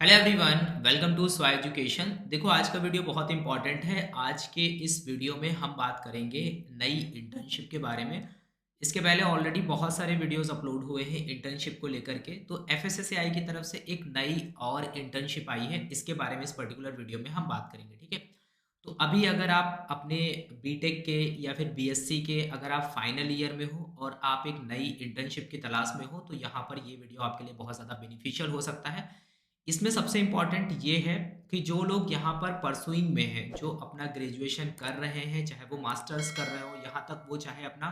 Hello everyone, welcome to स्वा education. देखो, आज का वीडियो बहुत इंपॉर्टेंट है। आज के इस वीडियो में हम बात करेंगे नई इंटर्नशिप के बारे में। इसके पहले ऑलरेडी बहुत सारे वीडियोस अपलोड हुए हैं इंटर्नशिप को लेकर के। तो एफएसएसएआई की तरफ से एक नई और इंटर्नशिप आई है, इसके बारे में इस पर्टिकुलर वीडियो में हम बात करेंगे। ठीक है, तो अभी अगर आप अपने बीटेक के या फिर बीएससी के अगर आप फाइनल ईयर में हो और आप एक नई इंटर्नशिप की तलाश में हो, तो यहाँ पर ये वीडियो आपके लिए बहुत ज़्यादा बेनिफिशियल हो सकता है। इसमें सबसे इम्पोर्टेंट ये है कि जो लोग यहाँ पर परसुइंग में हैं, जो अपना ग्रेजुएशन कर रहे हैं, चाहे वो मास्टर्स कर रहे हो, यहाँ तक वो चाहे अपना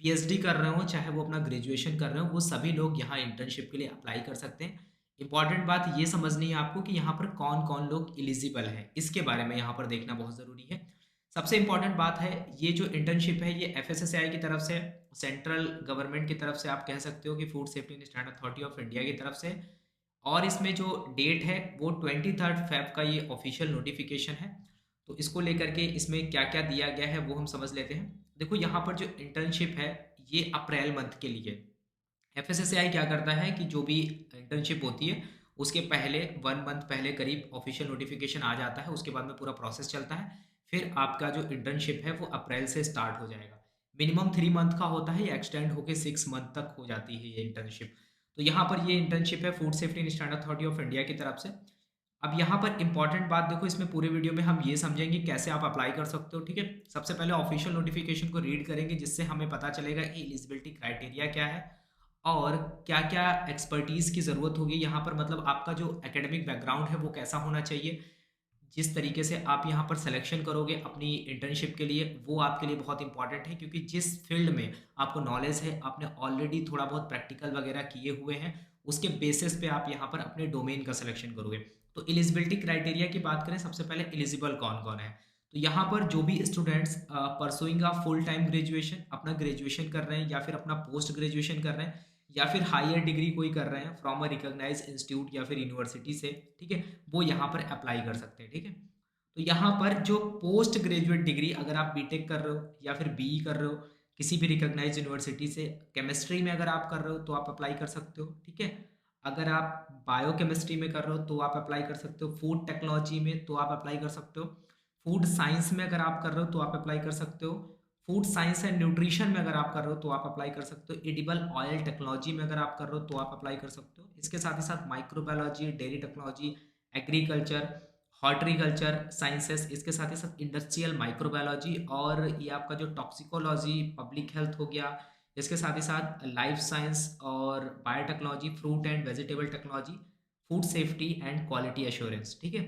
पीएचडी कर रहे हो, चाहे वो अपना ग्रेजुएशन कर रहे हो, वो सभी लोग यहाँ इंटर्नशिप के लिए अप्लाई कर सकते हैं। इंपॉर्टेंट बात ये समझनी है आपको कि यहाँ पर कौन कौन लोग एलिजिबल हैं, इसके बारे में यहाँ पर देखना बहुत ज़रूरी है। सबसे इम्पॉर्टेंट बात है, ये जो इंटर्नशिप है ये एफएसएसएआई की तरफ से, सेंट्रल गवर्नमेंट की तरफ से, आप कह सकते हो कि food safety and standard authority of India की तरफ से। और इसमें जो डेट है वो 23 फेब का ये ऑफिशियल नोटिफिकेशन है। तो इसको लेकर के इसमें क्या क्या दिया गया है वो हम समझ लेते हैं। देखो, यहाँ पर जो इंटर्नशिप है ये अप्रैल मंथ के लिए। एफएसएसएआई क्या करता है कि जो भी इंटर्नशिप होती है उसके पहले 1 मंथ पहले करीब ऑफिशियल नोटिफिकेशन आ जाता है, उसके बाद में पूरा प्रोसेस चलता है। फिर आपका जो इंटर्नशिप है वो अप्रैल से स्टार्ट हो जाएगा। मिनिमम 3 मंथ का होता है, ये एक्सटेंड होकर 6 मंथ तक हो जाती है ये इंटर्नशिप। तो यहाँ पर ये इंटर्नशिप है food safety and standard authority of India की तरफ से। अब यहाँ पर इंपॉर्टेंट बात देखो, इसमें पूरे वीडियो में हम ये समझेंगे कैसे आप अप्लाई कर सकते हो। ठीक है, सबसे पहले ऑफिशियल नोटिफिकेशन को रीड करेंगे, जिससे हमें पता चलेगा कि एलिजिबिलिटी क्राइटेरिया क्या है और क्या क्या एक्सपर्टीज़ की ज़रूरत होगी यहाँ पर। मतलब आपका जो एकेडमिक बैकग्राउंड है वो कैसा होना चाहिए, जिस तरीके से आप यहाँ पर सिलेक्शन करोगे अपनी इंटर्नशिप के लिए वो आपके लिए बहुत इंपॉर्टेंट है। क्योंकि जिस फील्ड में आपको नॉलेज है, आपने ऑलरेडी थोड़ा बहुत प्रैक्टिकल वगैरह किए हुए हैं, उसके बेसिस पे आप यहाँ पर अपने डोमेन का सिलेक्शन करोगे। तो एलिजिबिलिटी क्राइटेरिया की बात करें, सबसे पहले एलिजिबल कौन कौन है। तो यहाँ पर जो भी students pursuing a full time graduation, अपना ग्रेजुएशन कर रहे हैं या फिर अपना पोस्ट ग्रेजुएशन कर रहे हैं या फिर हायर डिग्री कोई कर रहे हैं फ्रॉम अ रिकॉग्नाइज्ड इंस्टीट्यूट या फिर यूनिवर्सिटी से, ठीक है, वो यहाँ पर अप्लाई कर सकते हैं। ठीक है, तो यहाँ पर जो पोस्ट ग्रेजुएट डिग्री, अगर आप बीटेक कर रहे हो या फिर बीई कर रहे हो किसी भी रिकॉग्नाइज्ड यूनिवर्सिटी से, केमिस्ट्री में अगर आप कर रहे हो तो आप अप्लाई कर सकते हो। ठीक है, अगर आप बायो केमिस्ट्री में कर रहे हो तो आप अप्लाई कर सकते हो, फूड टेक्नोलॉजी में तो आप अप्लाई कर सकते हो, फूड साइंस में अगर आप कर रहे हो तो आप अप्लाई कर सकते हो, फूड साइंस एंड न्यूट्रिशन में अगर आप कर रहे हो तो आप अप्लाई कर सकते हो, एडिबल ऑयल टेक्नोलॉजी में अगर आप कर रहे हो तो आप अप्लाई कर सकते हो। इसके साथ ही साथ microbiology, dairy technology, agriculture, horticulture sciences, इसके साथ ही साथ इंडस्ट्रियल माइक्रोबायोलॉजी, और ये आपका जो टॉक्सिकोलॉजी, पब्लिक हेल्थ हो गया। इसके साथ ही साथ लाइफ साइंस और biotechnology, fruit and vegetable technology, food safety and quality assurance. ठीक है,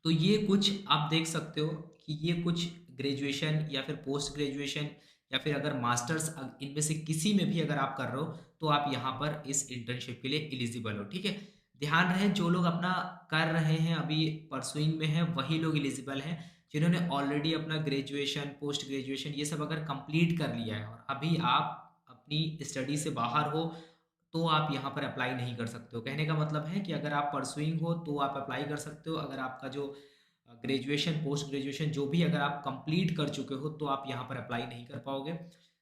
तो ये कुछ आप देख सकते हो कि ये कुछ ग्रेजुएशन या फिर पोस्ट ग्रेजुएशन या फिर अगर मास्टर्स, इनमें से किसी में भी अगर आप कर रहे हो तो आप यहाँ पर इस इंटर्नशिप के लिए एलिजिबल हो। ठीक है, ध्यान रहे जो लोग अपना कर रहे हैं अभी परसुइंग में हैं वही लोग एलिजिबल हैं। जिन्होंने ऑलरेडी अपना ग्रेजुएशन, पोस्ट ग्रेजुएशन ये सब अगर कंप्लीट कर लिया है और अभी आप अपनी स्टडी से बाहर हो, तो आप यहाँ पर अप्लाई नहीं कर सकते हो। कहने का मतलब है कि अगर आप परसुइंग हो तो आप अप्लाई कर सकते हो। अगर आपका जो ग्रेजुएशन, पोस्ट ग्रेजुएशन जो भी अगर आप कंप्लीट कर चुके हो तो आप यहाँ पर अप्लाई नहीं कर पाओगे।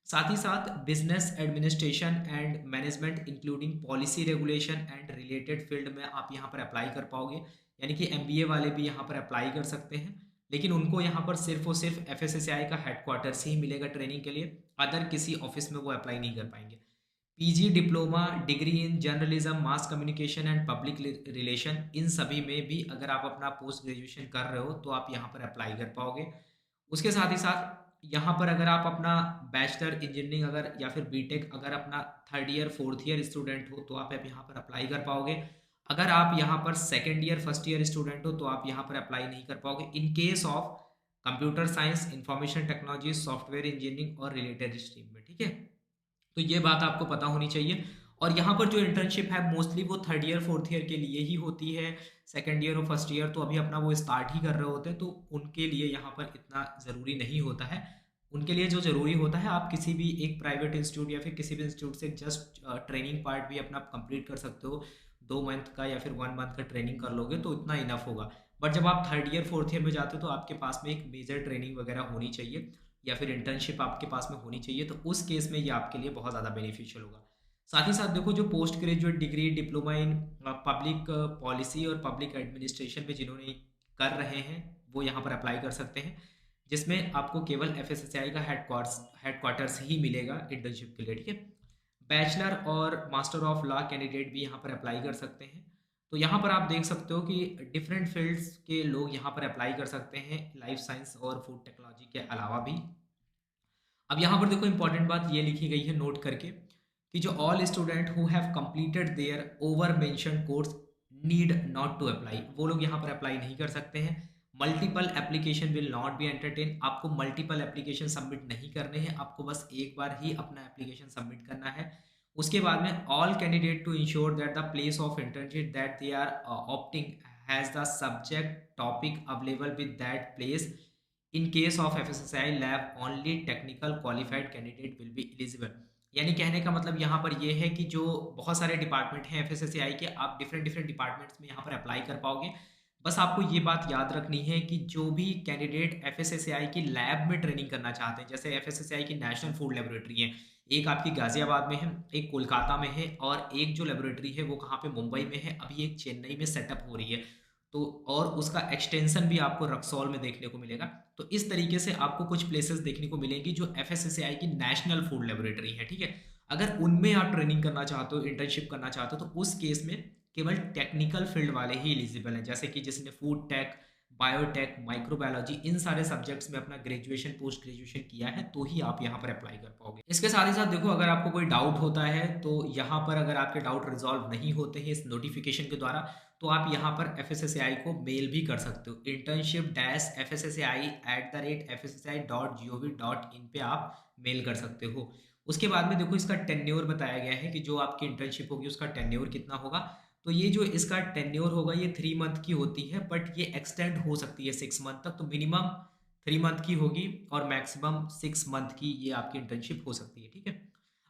साथ ही साथ business administration and management including policy regulation and related field में आप यहाँ पर अप्लाई कर पाओगे। यानी कि एमबीए वाले भी यहाँ पर अप्लाई कर सकते हैं, लेकिन उनको यहाँ पर सिर्फ और सिर्फ एफएसएसएआई का हेडक्वार्टर से ही मिलेगा ट्रेनिंग के लिए। अदर किसी ऑफिस में वो अप्लाई नहीं कर पाएंगे। PG diploma, degree in journalism, mass communication and public relation, इन सभी में भी अगर आप अपना पोस्ट ग्रेजुएशन कर रहे हो तो आप यहाँ पर अप्लाई कर पाओगे। उसके साथ ही साथ यहाँ पर अगर आप अपना बैचलर इंजीनियरिंग अगर या फिर बीटेक अगर अपना third year, fourth year student हो तो आप यहाँ पर अप्लाई कर पाओगे। अगर आप यहाँ पर second year, first year student हो तो आप यहाँ पर अप्लाई नहीं कर पाओगे इन case of computer science, information technology, software engineering और रिलेटेड स्ट्रीम में। ठीक है, तो ये बात आपको पता होनी चाहिए। और यहाँ पर जो इंटर्नशिप है मोस्टली वो थर्ड ईयर, फोर्थ ईयर के लिए ही होती है। सेकंड ईयर और फर्स्ट ईयर तो अभी अपना वो स्टार्ट ही कर रहे होते हैं, तो उनके लिए यहाँ पर इतना ज़रूरी नहीं होता है। उनके लिए जो ज़रूरी होता है, आप किसी भी एक प्राइवेट इंस्टीट्यूट या फिर किसी भी इंस्टीट्यूट से जस्ट ट्रेनिंग पार्ट भी अपना कंप्लीट कर सकते हो। 2 मंथ का या फिर 1 मंथ का ट्रेनिंग कर लोगे तो इतना इनफ होगा। बट जब आप थर्ड ईयर, फोर्थ ईयर में जाते हो तो आपके पास में एक मेजर ट्रेनिंग वगैरह होनी चाहिए या फिर इंटर्नशिप आपके पास में होनी चाहिए। तो उस केस में ये आपके लिए बहुत ज़्यादा बेनिफिशियल होगा। साथ ही साथ देखो जो post graduate degree diploma in public policy और पब्लिक एडमिनिस्ट्रेशन में जिन्होंने कर रहे हैं वो यहाँ पर अप्लाई कर सकते हैं, जिसमें आपको केवल एफएसएसएआई का हेडक्वार्टर्स ही मिलेगा इंटर्नशिप के लिए, ठीक है। बैचलर और मास्टर ऑफ लॉ कैंडिडेट भी यहाँ पर अप्लाई कर सकते हैं। तो यहाँ पर आप देख सकते हो कि डिफरेंट फील्ड्स के लोग यहाँ पर अप्लाई कर सकते हैं, लाइफ साइंस और फूड टेक्नोलॉजी के अलावा भी। अब यहाँ पर देखो इंपॉर्टेंट बात ये लिखी गई है नोट करके कि जो all student who have completed their over mention course need not to apply, वो लोग यहाँ पर अप्लाई नहीं कर सकते हैं। Multiple application will not be entertain, आपको मल्टीपल एप्लीकेशन सबमिट नहीं करने हैं, आपको बस एक बार ही अपना एप्लीकेशन सबमिट करना है। उसके बाद में all candidate to ensure that the place of internship that they are opting has the subject topic available with that place. In case of FSSI lab only technical qualified candidate will be eligible. यानी कहने का मतलब यहाँ पर ये है कि जो बहुत सारे डिपार्टमेंट हैं एफएसएसआई के, आप डिफरेंट डिफरेंट डिपार्टमेंट्स में यहाँ पर अप्लाई कर पाओगे। बस आपको ये बात याद रखनी है कि जो भी कैंडिडेट एफएसएसआई की लैब में ट्रेनिंग करना चाहते हैं, जैसे एफएसएसआई की नेशनल फूड लेबोरेटरी है, एक आपकी गाजियाबाद में है, एक कोलकाता में है, और एक जो लेबोरेटरी है वो कहाँ पे, मुंबई में है, अभी एक चेन्नई में सेटअप हो रही है, तो और उसका एक्सटेंशन भी आपको रक्सौल में देखने को मिलेगा। तो इस तरीके से आपको कुछ प्लेसेस देखने को मिलेंगी जो एफएसएसएआई की नेशनल फूड लेबोरेटरी है, ठीक है। अगर उनमें आप ट्रेनिंग करना चाहते हो, इंटर्नशिप करना चाहते हो, तो उस केस में केवल टेक्निकल फील्ड वाले ही एलिजिबल हैं, जैसे कि जिसने फूड टेक, बायोटेक, माइक्रोबायोलॉजी इन सारे सब्जेक्ट्स में अपना ग्रेजुएशन पोस्ट ग्रेजुएशन किया है, तो ही आप यहाँ पर अप्लाई कर पाओगे। इसके साथ ही साथ देखो अगर आपको कोई डाउट होता है तो यहाँ पर अगर आपके डाउट रिजॉल्व नहीं होते हैं इस नोटिफिकेशन के द्वारा, तो आप यहाँ पर एफएसएसएआई को मेल भी कर सकते हो। internship-fssai@fssai.gov.in पे आप मेल कर सकते हो। उसके बाद में देखो इसका टेन्योर बताया गया है कि जो आपकी इंटर्नशिप होगी उसका टेन्योर कितना होगा। तो ये जो इसका टेन्योर होगा ये 3 मंथ की होती है, बट ये एक्सटेंड हो सकती है 6 मंथ तक। तो मिनिमम 3 मंथ की होगी और मैक्सिमम 6 मंथ की ये आपकी इंटर्नशिप हो सकती है, ठीक है।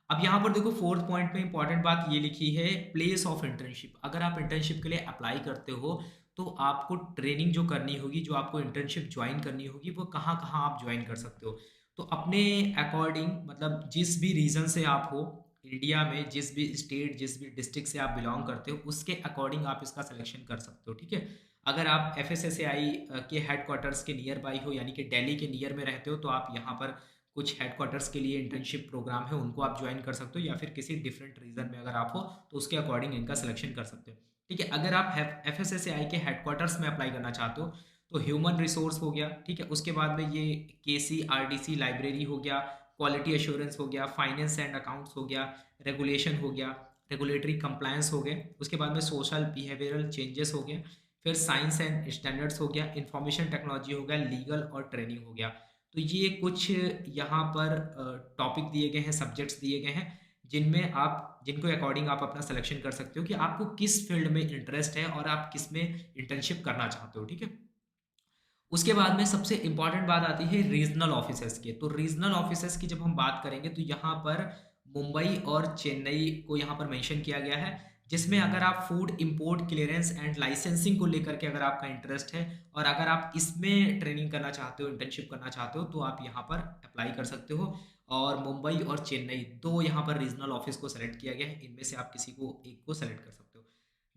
अब यहाँ पर देखो फोर्थ पॉइंट में इंपॉर्टेंट बात ये लिखी है, प्लेस ऑफ इंटर्नशिप। अगर आप इंटर्नशिप के लिए अप्लाई करते हो तो आपको ट्रेनिंग जो करनी होगी, जो आपको इंटर्नशिप ज्वाइन करनी होगी, वो कहाँ कहाँ आप ज्वाइन कर सकते हो। तो अपने अकॉर्डिंग, मतलब जिस भी रीजन से आप हो इंडिया में, जिस भी स्टेट, जिस भी डिस्ट्रिक्ट से आप बिलोंग करते हो, उसके अकॉर्डिंग आप इसका सिलेक्शन कर सकते हो, ठीक है। अगर आप एफएसएसएआई के हेडक्वार्टर्स के नियर बाई हो, यानी कि दिल्ली के नियर में रहते हो, तो आप यहाँ पर कुछ हेडक्वार्टर्स के लिए इंटर्नशिप प्रोग्राम है उनको आप ज्वाइन कर सकते हो, या फिर किसी डिफरेंट रीजन में अगर आप हो तो उसके अकॉर्डिंग इनका सिलेक्शन कर सकते हो, ठीक है। अगर आप एफएसएसएआई के हेडक्वार्टर्स में अप्लाई करना चाहते हो तो ह्यूमन रिसोर्स हो गया, ठीक है। उसके बाद में ये केसीआरडीसी लाइब्रेरी हो गया, क्वालिटी एश्योरेंस हो गया, फाइनेंस एंड अकाउंट्स हो गया, रेगुलेशन हो गया, रेगुलेटरी कंप्लायंस हो गए, उसके बाद में सोशल बिहेवियरल चेंजेस हो गए, फिर साइंस एंड स्टैंडर्ड्स हो गया, इंफॉर्मेशन टेक्नोलॉजी हो गया, लीगल और ट्रेनिंग हो गया। तो ये कुछ यहाँ पर टॉपिक दिए गए हैं, सब्जेक्ट्स दिए गए हैं, जिनमें आप, जिनको अकॉर्डिंग आप अपना सिलेक्शन कर सकते हो कि आपको किस फील्ड में इंटरेस्ट है और आप किस में इंटर्नशिप करना चाहते हो, ठीक है। उसके बाद में सबसे इंपॉर्टेंट बात आती है रीजनल ऑफिसर्स के। तो रीजनल ऑफिसर्स की जब हम बात करेंगे तो यहाँ पर मुंबई और चेन्नई को यहाँ पर मेंशन किया गया है, जिसमें अगर आप food import clearance and licensing को लेकर के अगर आपका इंटरेस्ट है और अगर आप इसमें ट्रेनिंग करना चाहते हो, इंटर्नशिप करना चाहते हो, तो आप यहाँ पर अप्लाई कर सकते हो। और मुंबई और चेन्नई दो यहाँ पर रीजनल ऑफिस को सेलेक्ट किया गया है, इनमें से आप किसी को एक को सेलेक्ट कर सकते हो।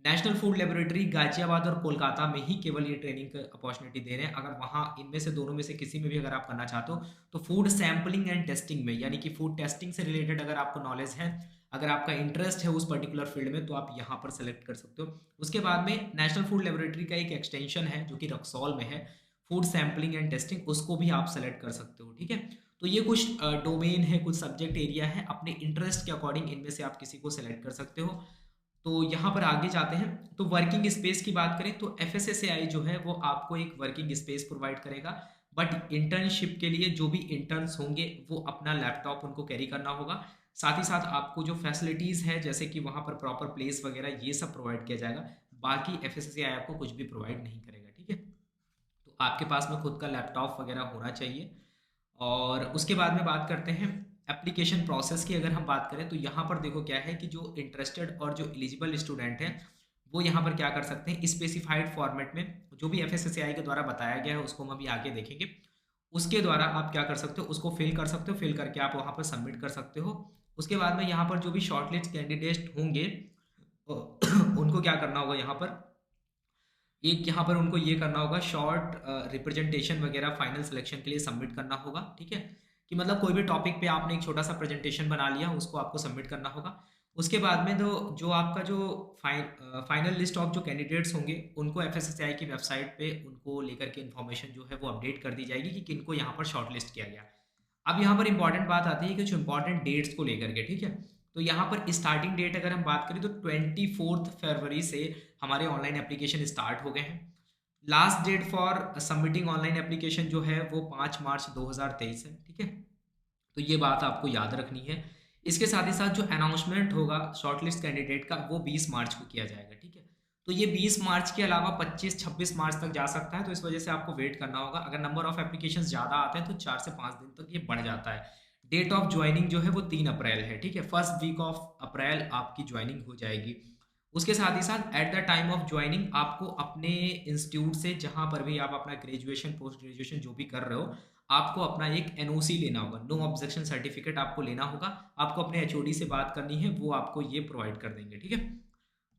नेशनल फूड लेबोरेटरी गाजियाबाद और कोलकाता में ही केवल ये ट्रेनिंग अपॉर्चुनिटी दे रहे हैं। अगर वहाँ इनमें से दोनों में से किसी में भी अगर आप करना चाहते हो तो फूड सैम्पलिंग एंड टेस्टिंग में, यानी कि फूड टेस्टिंग से रिलेटेड अगर आपको नॉलेज है, अगर आपका इंटरेस्ट है उस पर्टिकुलर फील्ड में, तो आप यहाँ पर सेलेक्ट कर सकते हो। उसके बाद में नेशनल फूड लेबोरेटरी का एक एक्सटेंशन है जो कि रक्सौल में है, फूड सैम्पलिंग एंड टेस्टिंग, उसको भी आप सेलेक्ट कर सकते हो, ठीक है। तो ये कुछ डोमेन है, कुछ सब्जेक्ट एरिया है, अपने इंटरेस्ट के अकॉर्डिंग इनमें से आप किसी को सेलेक्ट कर सकते हो। तो यहाँ पर आगे जाते हैं। तो वर्किंग स्पेस की बात करें तो एफएसएसएआई जो है वो आपको एक वर्किंग स्पेस प्रोवाइड करेगा, बट इंटर्नशिप के लिए जो भी इंटर्न्स होंगे वो अपना लैपटॉप उनको कैरी करना होगा। साथ ही साथ आपको जो फैसिलिटीज़ है, जैसे कि वहाँ पर प्रॉपर प्लेस वगैरह, ये सब प्रोवाइड किया जाएगा। बाकी एफएसएसएआई आपको कुछ भी प्रोवाइड नहीं करेगा, ठीक है। तो आपके पास में खुद का लैपटॉप वगैरह होना चाहिए। और उसके बाद में बात करते हैं एप्लीकेशन प्रोसेस की। अगर हम बात करें तो यहाँ पर देखो क्या है कि जो इंटरेस्टेड और जो एलिजिबल स्टूडेंट हैं वो यहाँ पर क्या कर सकते हैं, स्पेसिफाइड फॉर्मेट में जो भी एफएसएसएआई के द्वारा बताया गया है उसको हम अभी आगे देखेंगे, उसके द्वारा आप क्या कर सकते हो, उसको फिल कर सकते हो, फिल करके आप वहाँ पर सबमिट कर सकते हो। उसके बाद में यहाँ पर जो भी शॉर्टलिस्ट कैंडिडेट होंगे उनको क्या करना होगा, यहाँ पर एक यहाँ पर उनको ये करना होगा, शॉर्ट रिप्रेजेंटेशन वगैरह फाइनल सिलेक्शन के लिए सबमिट करना होगा। ठीक है, कि मतलब कोई भी टॉपिक पे आपने एक छोटा सा प्रेजेंटेशन बना लिया, उसको आपको सबमिट करना होगा। उसके बाद में जो आपका जो फाइनल लिस्ट ऑफ जो कैंडिडेट्स होंगे उनको एफएसएसएआई की वेबसाइट पे उनको लेकर के इन्फॉर्मेशन जो है वो अपडेट कर दी जाएगी कि किनको यहाँ पर शॉर्ट लिस्ट किया गया। अब यहाँ पर इंपॉर्टेंट बात आती है कि जो इंपॉर्टेंट डेट्स को लेकर के, ठीक है, तो यहाँ पर स्टार्टिंग डेट अगर हम बात करें तो 24 फरवरी से हमारे ऑनलाइन एप्लीकेशन स्टार्ट हो गए हैं। Last date for submitting online application जो है वो 5 मार्च 2023 है। ठीक है, तो ये बात आपको याद रखनी है। इसके साथ ही साथ जो अनाउंसमेंट होगा शॉर्टलिस्ट कैंडिडेट का वो 20 मार्च को किया जाएगा। ठीक है, तो ये 20 मार्च के अलावा 25-26 मार्च तक जा सकता है, तो इस वजह से आपको वेट करना होगा। अगर नंबर ऑफ एप्लीकेशंस ज़्यादा आते हैं तो 4 से 5 दिन तक ये बढ़ जाता है। डेट ऑफ ज्वाइनिंग जो है वो 3 अप्रैल है। ठीक है, फर्स्ट वीक ऑफ अप्रैल आपकी ज्वाइनिंग हो जाएगी। उसके साथ ही साथ at the time of joining आपको अपने इंस्टीट्यूट से जहाँ पर भी आप अपना ग्रेजुएशन पोस्ट ग्रेजुएशन जो भी कर रहे हो, आपको अपना एक एनओसी लेना होगा, नो ऑब्जेक्शन सर्टिफिकेट आपको लेना होगा। आपको अपने एचओडी से बात करनी है, वो आपको ये प्रोवाइड कर देंगे। ठीक है,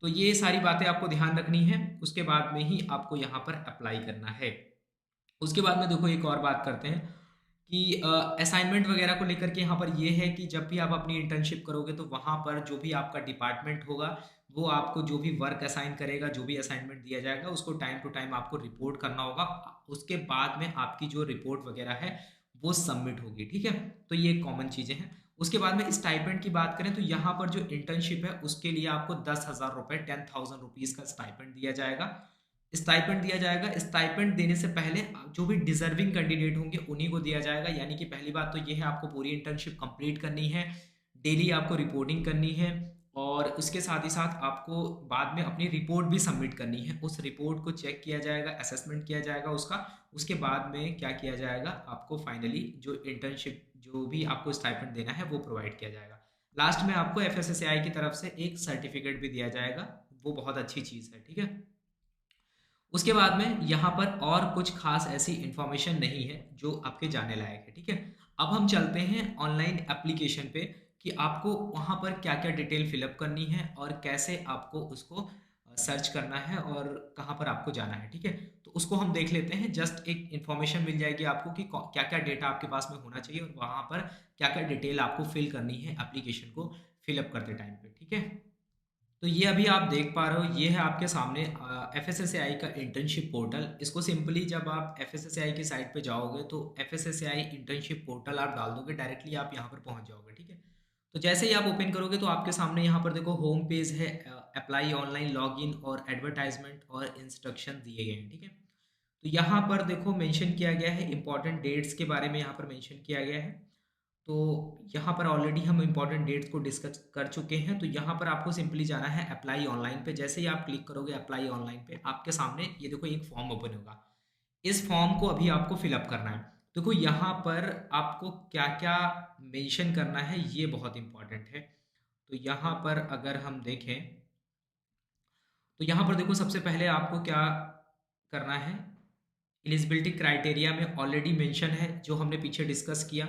तो ये सारी बातें आपको ध्यान रखनी है। उसके बाद में ही आपको यहाँ पर अप्लाई करना है। उसके बाद में देखो एक और बात करते हैं कि असाइनमेंट वगैरह को लेकर के यहाँ पर ये है कि जब भी आप अपनी इंटर्नशिप करोगे तो वहाँ पर जो भी आपका डिपार्टमेंट होगा वो आपको जो भी वर्क असाइन करेगा, जो भी असाइनमेंट दिया जाएगा उसको टाइम टू टाइम आपको रिपोर्ट करना होगा। उसके बाद में आपकी जो रिपोर्ट वगैरह है वो सबमिट होगी। ठीक है, तो ये कॉमन चीज़ें हैं। उसके बाद में स्टाइपेंड की बात करें तो यहाँ पर जो इंटर्नशिप है उसके लिए आपको 10,000 रुपये 10,000 रुपीज़ का स्टाइपेंड दिया जाएगा। स्टाइपेंड दिया जाएगा। स्टाइपेंड देने से पहले जो भी डिजर्विंग कैंडिडेट होंगे उन्हीं को दिया जाएगा। यानी कि पहली बात तो ये है, आपको पूरी इंटर्नशिप कंप्लीट करनी है, डेली आपको रिपोर्टिंग करनी है, और उसके साथ ही साथ आपको बाद में अपनी रिपोर्ट भी सबमिट करनी है। उस रिपोर्ट को चेक किया जाएगा, असेसमेंट किया जाएगा उसका। उसके बाद में क्या किया जाएगा, आपको फाइनली जो इंटर्नशिप जो भी आपको स्टाइपेंड देना है वो प्रोवाइड किया जाएगा। लास्ट में आपको एफएसएसएआई की तरफ से एक सर्टिफिकेट भी दिया जाएगा, वो बहुत अच्छी चीज़ है। ठीक है, उसके बाद में यहाँ पर और कुछ खास ऐसी इंफॉर्मेशन नहीं है जो आपके जाने लायक है। ठीक है, अब हम चलते हैं ऑनलाइन एप्लीकेशन पे कि आपको वहाँ पर क्या क्या डिटेल फिलअप करनी है और कैसे आपको उसको सर्च करना है और कहाँ पर आपको जाना है। ठीक है, तो उसको हम देख लेते हैं। जस्ट एक इन्फॉर्मेशन मिल जाएगी आपको कि क्या क्या डेटा आपके पास में होना चाहिए और वहाँ पर क्या क्या डिटेल आपको फिल करनी है एप्लीकेशन को फिलअप करते टाइम पे। ठीक है, तो ये अभी आप देख पा रहे हो, ये है आपके सामने एफएसएसएआई का इंटर्नशिप पोर्टल। इसको सिंपली जब आप एफएसएसएआई की साइट पे जाओगे तो एफएसएसएआई इंटर्नशिप पोर्टल आप डाल दोगे, डायरेक्टली आप यहाँ पर पहुँच जाओगे। ठीक है, तो जैसे ही आप ओपन करोगे तो आपके सामने यहाँ पर देखो होम पेज है, अप्लाई ऑनलाइन, लॉगिन और एडवर्टाइजमेंट और इंस्ट्रक्शन दिए गए हैं। ठीक है, तो यहाँ पर देखो मेंशन किया गया है, इंपॉर्टेंट डेट्स के बारे में यहाँ पर मेंशन किया गया है। तो यहाँ पर ऑलरेडी हम इंपॉर्टेंट डेट्स को डिस्कस कर चुके हैं। तो यहाँ पर आपको सिंपली जाना है अप्लाई ऑनलाइन पे। जैसे ही आप क्लिक करोगे अप्लाई ऑनलाइन पे, आपके सामने ये देखो एक फॉर्म ओपन होगा। इस फॉर्म को अभी आपको फिलअप करना है। देखो यहाँ पर आपको क्या क्या मेंशन करना है ये बहुत इंपॉर्टेंट है। तो यहाँ पर अगर हम देखें तो यहाँ पर देखो सबसे पहले आपको क्या करना है, एलिजिबिलिटी क्राइटेरिया में ऑलरेडी मेंशन है जो हमने पीछे डिस्कस किया,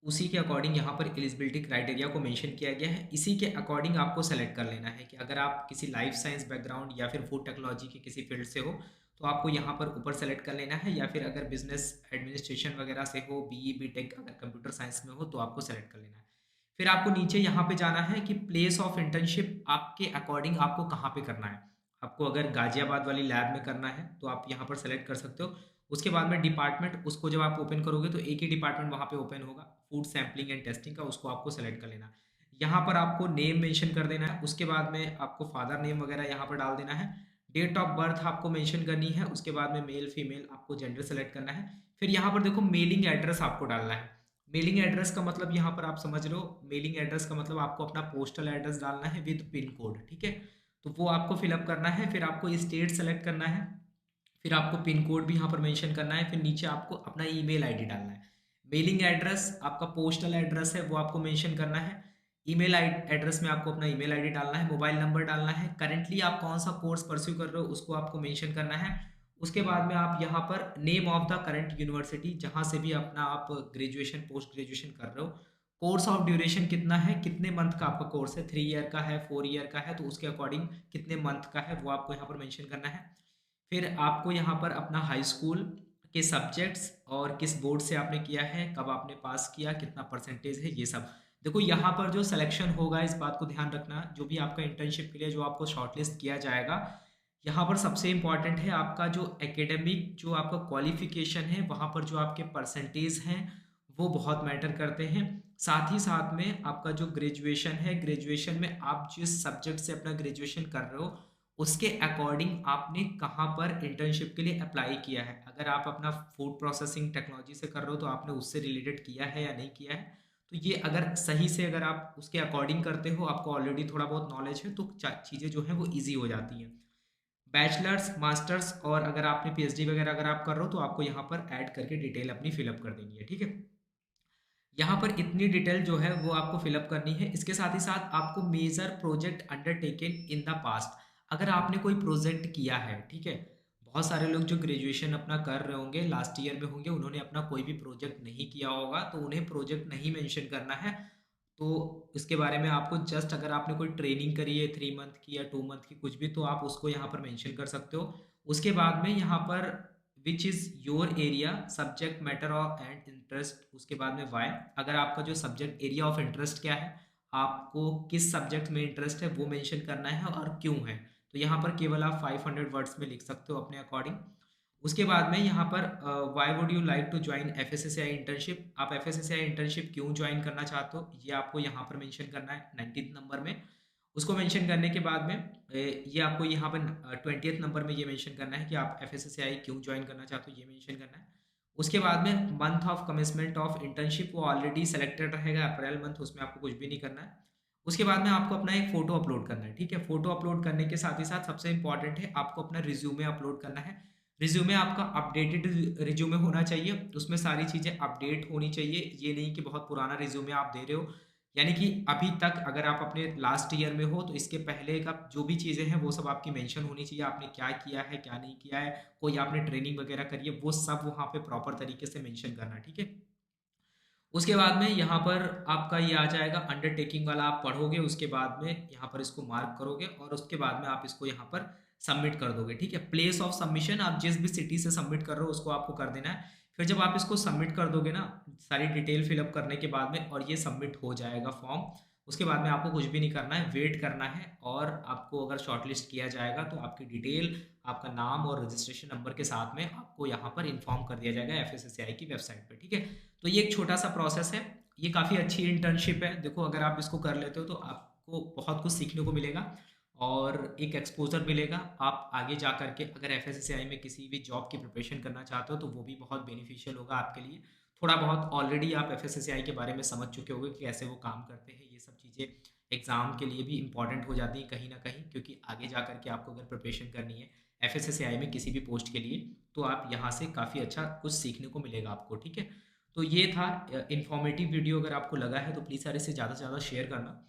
उसी के अकॉर्डिंग यहाँ पर एलिजिबिलिटी क्राइटेरिया को मेंशन किया गया है। इसी के अकॉर्डिंग आपको सेलेक्ट कर लेना है कि अगर आप किसी लाइफ साइंस बैकग्राउंड या फिर फूड टेक्नोलॉजी के किसी फील्ड से हो तो आपको यहाँ पर ऊपर सेलेक्ट कर लेना है, या फिर अगर बिजनेस एडमिनिस्ट्रेशन वगैरह से हो, बीई बीटेक अगर कंप्यूटर साइंस में हो तो आपको सेलेक्ट कर लेना है। फिर आपको नीचे यहाँ पे जाना है कि प्लेस ऑफ इंटर्नशिप आपके अकॉर्डिंग आपको कहाँ पे करना है। आपको अगर गाजियाबाद वाली लैब में करना है तो आप यहाँ पर सेलेक्ट कर सकते हो। उसके बाद में डिपार्टमेंट, उसको जब आप ओपन करोगे तो एक ही डिपार्टमेंट वहाँ पे ओपन होगा, फूड सैम्पलिंग एंड टेस्टिंग का, उसको आपको सेलेक्ट कर लेना है। यहाँ पर आपको नेम मेंशन कर देना है। उसके बाद में आपको फादर नेम वगैरह यहाँ पर डाल देना है। डेट ऑफ बर्थ आपको मेंशन करनी है। उसके बाद में मेल फीमेल आपको जेंडर सेलेक्ट करना है। फिर यहाँ पर देखो मेलिंग एड्रेस आपको डालना है। मेलिंग एड्रेस का मतलब यहाँ पर आप समझ लो, मेलिंग एड्रेस का मतलब आपको अपना पोस्टल एड्रेस डालना है विद पिन कोड। ठीक है, तो वो आपको फिलअप करना है। फिर आपको स्टेट सेलेक्ट करना है, फिर आपको पिन कोड भी यहाँ पर मेंशन करना है, फिर नीचे आपको अपना ईमेल आईडी डालना है। मेलिंग एड्रेस आपका पोस्टल एड्रेस है वो आपको मेंशन करना है। ईमेल एड्रेस में आपको अपना ईमेल आईडी डालना है, मोबाइल नंबर डालना है, करंटली आप कौन सा कोर्स परस्यू कर रहे हो उसको आपको मेंशन करना है। उसके बाद में आप यहाँ पर name of the current university जहाँ से भी अपना आप ग्रेजुएशन पोस्ट ग्रेजुएशन कर रहे हो कोर्स ऑफ ड्यूरेशन कितना है, कितने मंथ का आपका कोर्स है, 3 ईयर का है, 4 ईयर का है, तो उसके अकॉर्डिंग कितने मंथ का है वो आपको यहाँ पर मेंशन करना है। फिर आपको यहाँ पर अपना हाई स्कूल के सब्जेक्ट्स और किस बोर्ड से आपने किया है, कब आपने पास किया, कितना परसेंटेज है, ये सब। देखो यहाँ पर जो सिलेक्शन होगा, इस बात को ध्यान रखना, जो भी आपका इंटर्नशिप के लिए जो आपको शॉर्टलिस्ट किया जाएगा, यहाँ पर सबसे इम्पॉर्टेंट है आपका जो एकेडमिक जो आपका क्वालिफिकेशन है, वहाँ पर जो आपके परसेंटेज हैं वो बहुत मैटर करते हैं। साथ ही साथ में आपका जो ग्रेजुएशन है, ग्रेजुएशन में आप जिस सब्जेक्ट से अपना ग्रेजुएशन कर रहे हो उसके अकॉर्डिंग आपने कहाँ पर इंटर्नशिप के लिए अप्लाई किया है। अगर आप अपना फूड प्रोसेसिंग टेक्नोलॉजी से कर रहे हो तो आपने उससे रिलेटेड किया है या नहीं किया है। तो ये अगर सही से अगर आप उसके अकॉर्डिंग करते हो, आपको ऑलरेडी थोड़ा बहुत नॉलेज है, तो चीज़ें जो हैं वो ईजी हो जाती हैं। बैचलर्स, मास्टर्स और अगर आपने पीएचडी वगैरह अगर आप कर रहे हो तो आपको यहाँ पर ऐड करके डिटेल अपनी फिलअप कर देनी है, ठीक है। यहाँ पर इतनी डिटेल जो है वो आपको फिलअप करनी है। इसके साथ ही साथ आपको major project undertaken in the past, अगर आपने कोई प्रोजेक्ट किया है, ठीक है। बहुत सारे लोग जो ग्रेजुएशन अपना कर रहे होंगे, लास्ट ईयर में होंगे, उन्होंने अपना कोई भी प्रोजेक्ट नहीं किया होगा, तो उन्हें प्रोजेक्ट नहीं मेंशन करना है। तो इसके बारे में आपको जस्ट अगर आपने कोई ट्रेनिंग करी है 3 मंथ की या 2 मंथ की, कुछ भी, तो आप उसको यहाँ पर मेंशन कर सकते हो। उसके बाद में यहाँ पर which is your area subject matter of and interest, उसके बाद में वाई, अगर आपका जो सब्जेक्ट एरिया ऑफ इंटरेस्ट क्या है, आपको किस सब्जेक्ट में इंटरेस्ट है वो मेंशन करना है और क्यों है। तो यहाँ पर केवल आप 500 वर्ड्स में लिख सकते हो अपने अकॉर्डिंग। उसके बाद में यहाँ पर why would you like to join FSSAI internship, आप एफएसएसएआई इंटर्नशिप क्यों ज्वाइन करना चाहते हो ये आपको यहाँ पर मेंशन करना है 19th नंबर में। उसको मेंशन करने के बाद में ये आपको यहाँ पर 20th नंबर में ये मेंशन करना है कि आप एफएसएसएआई क्यों ज्वाइन करना चाहते हो, ये मेंशन करना है। उसके बाद में मंथ ऑफ कमिसमेंट ऑफ इंटर्नशिप वो ऑलरेडी सेलेक्टेड रहेगा, अप्रैल मंथ, उसमें आपको कुछ भी नहीं करना है। उसके बाद में आपको अपना एक फ़ोटो अपलोड करना है, ठीक है। फ़ोटो अपलोड करने के साथ ही साथ सबसे इंपॉर्टेंट है आपको अपना रिज्यूमे अपलोड करना है। रिज्यूमे आपका अपडेटेड रिज्यूमे होना चाहिए, उसमें सारी चीज़ें अपडेट होनी चाहिए। ये नहीं कि बहुत पुराना रिज्यूमे आप दे रहे हो, यानी कि अभी तक अगर आप अपने लास्ट ईयर में हो तो इसके पहले का जो भी चीज़ें हैं वो सब आपकी मेंशन होनी चाहिए, आपने क्या किया है क्या नहीं किया है, कोई आपने ट्रेनिंग वगैरह करी है, वो सब वहाँ पे प्रॉपर तरीके से मेंशन करना, ठीक है। उसके बाद में यहाँ पर आपका ये आ जाएगा अंडरटेकिंग वाला, आप पढ़ोगे, उसके बाद में यहाँ पर इसको मार्क करोगे और उसके बाद में आप इसको यहाँ पर सबमिट कर दोगे, ठीक है। प्लेस ऑफ सबमिशन आप जिस भी सिटी से सबमिट कर रहे हो उसको आपको कर देना है। फिर जब आप इसको सबमिट कर दोगे ना, सारी डिटेल फिलअप करने के बाद में, और ये सबमिट हो जाएगा फॉर्म, उसके बाद में आपको कुछ भी नहीं करना है, वेट करना है। और आपको अगर शॉर्टलिस्ट किया जाएगा तो आपकी डिटेल, आपका नाम और रजिस्ट्रेशन नंबर के साथ में आपको यहाँ पर इन्फॉर्म कर दिया जाएगा एफएसएसएआई की वेबसाइट पे, ठीक है। तो ये एक छोटा सा प्रोसेस है, ये काफ़ी अच्छी इंटर्नशिप है। देखो अगर आप इसको कर लेते हो तो आपको बहुत कुछ सीखने को मिलेगा और एक एक्सपोजर मिलेगा। आप आगे जा करके अगर एफएसएसएआई में किसी भी जॉब की प्रिपरेशन करना चाहते हो तो वो भी बहुत बेनिफिशियल होगा आपके लिए। थोड़ा बहुत ऑलरेडी आप एफएसएसएआई के बारे में समझ चुके होंगे कि कैसे वो काम करते हैं, ये सब चीज़ें एग्ज़ाम के लिए भी इंपॉर्टेंट हो जाती हैं कहीं ना कहीं, क्योंकि आगे जा करके आपको अगर प्रिपरेशन करनी है एफएसएसएआई में किसी भी पोस्ट के लिए, तो आप यहाँ से काफ़ी अच्छा कुछ सीखने को मिलेगा आपको, ठीक है। तो ये था इन्फॉर्मेटिव वीडियो। अगर आपको लगा है तो प्लीज़ यार इसे ज़्यादा से ज़्यादा शेयर करना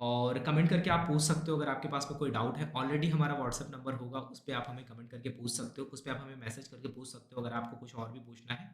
और कमेंट करके आप पूछ सकते हो अगर आपके पास में कोई डाउट है। ऑलरेडी हमारा व्हाट्सएप नंबर होगा, उस पर आप हमें कमेंट करके पूछ सकते हो, उस पर आप हमें मैसेज करके पूछ सकते हो अगर आपको कुछ और भी पूछना है।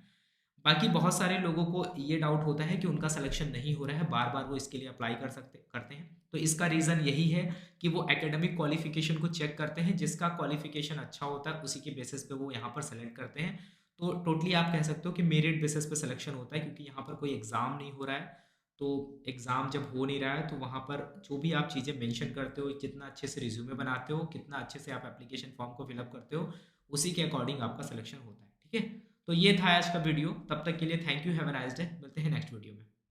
बाकी बहुत सारे लोगों को ये डाउट होता है कि उनका सिलेक्शन नहीं हो रहा है, बार बार वो इसके लिए अप्लाई करते हैं। तो इसका रीज़न यही है कि वो एकेडमिक क्वालिफिकेशन को चेक करते हैं, जिसका क्वालिफिकेशन अच्छा होता है उसी के बेसिस पे वो यहाँ पर सेलेक्ट करते हैं। तो टोटली आप कह सकते हो कि मेरिट बेसिस पे सिलेक्शन होता है, क्योंकि यहाँ पर कोई एग्ज़ाम नहीं हो रहा है। तो एग्ज़ाम जब हो नहीं रहा है तो वहाँ पर जो भी आप चीज़ें मेंशन करते हो, जितना अच्छे से रिज्यूमे बनाते हो, कितना अच्छे से आप एप्लीकेशन फॉर्म को फिलअप करते हो, उसी के अकॉर्डिंग आपका सिलेक्शन होता है, ठीक है। तो ये था आज का वीडियो, तब तक के लिए thank you, have a nice day, मिलते हैं नेक्स्ट वीडियो में।